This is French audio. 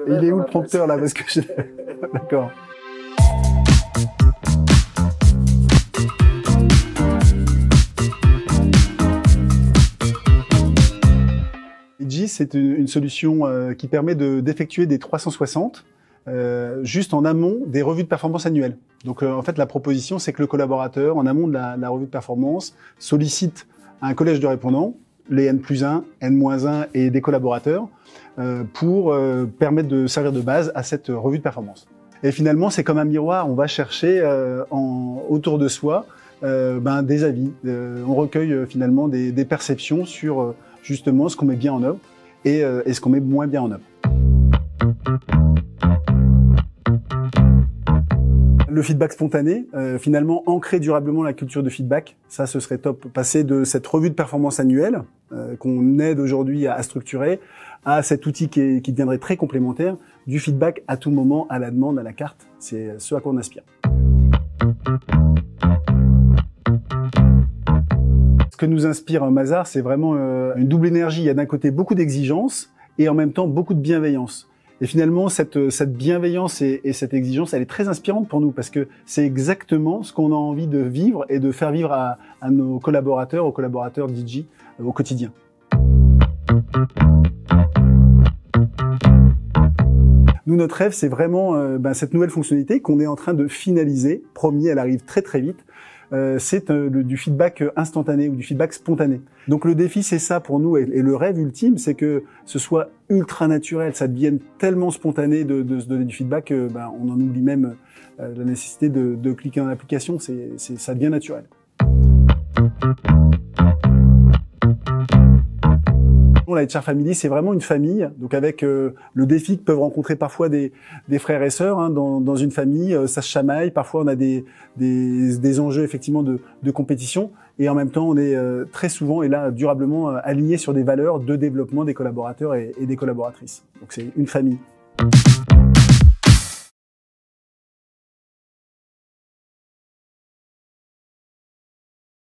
Il est où le prompteur là? Parce que je... D'accord. Idji, c'est une solution qui permet d'effectuer des 360 juste en amont des revues de performance annuelles. Donc en fait, la proposition, c'est que le collaborateur, en amont de la revue de performance, sollicite un collège de répondants, les N+1, N-1 et des collaborateurs, pour permettre de servir de base à cette revue de performance. Et finalement, c'est comme un miroir, on va chercher autour de soi des avis. On recueille finalement des perceptions sur justement ce qu'on met bien en œuvre et ce qu'on met moins bien en œuvre. Le feedback spontané, finalement ancrer durablement la culture de feedback, ça ce serait top. Passer de cette revue de performance annuelle qu'on aide aujourd'hui à structurer à cet outil qui deviendrait très complémentaire, du feedback à tout moment, à la demande, à la carte. C'est ce à quoi on aspire. Ce que nous inspire Mazars, c'est vraiment une double énergie. Il y a d'un côté beaucoup d'exigence et en même temps beaucoup de bienveillance. Et finalement, cette bienveillance et cette exigence, elle est très inspirante pour nous parce que c'est exactement ce qu'on a envie de vivre et de faire vivre à nos collaborateurs, aux collaborateurs d'Idji au quotidien. Nous, notre rêve, c'est vraiment cette nouvelle fonctionnalité qu'on est en train de finaliser. Promis, elle arrive très très vite. C'est du feedback instantané ou du feedback spontané. Donc le défi, c'est ça pour nous, et le rêve ultime, c'est que ce soit ultra naturel, ça devienne tellement spontané de se donner du feedback qu'on en oublie même la nécessité de cliquer dans l'application, ça devient naturel. La HR Family, c'est vraiment une famille, donc avec le défi que peuvent rencontrer parfois des frères et sœurs dans une famille, ça se chamaille, parfois on a des enjeux effectivement de compétition, et en même temps on est très souvent et là durablement alignés sur des valeurs de développement des collaborateurs et des collaboratrices. Donc c'est une famille.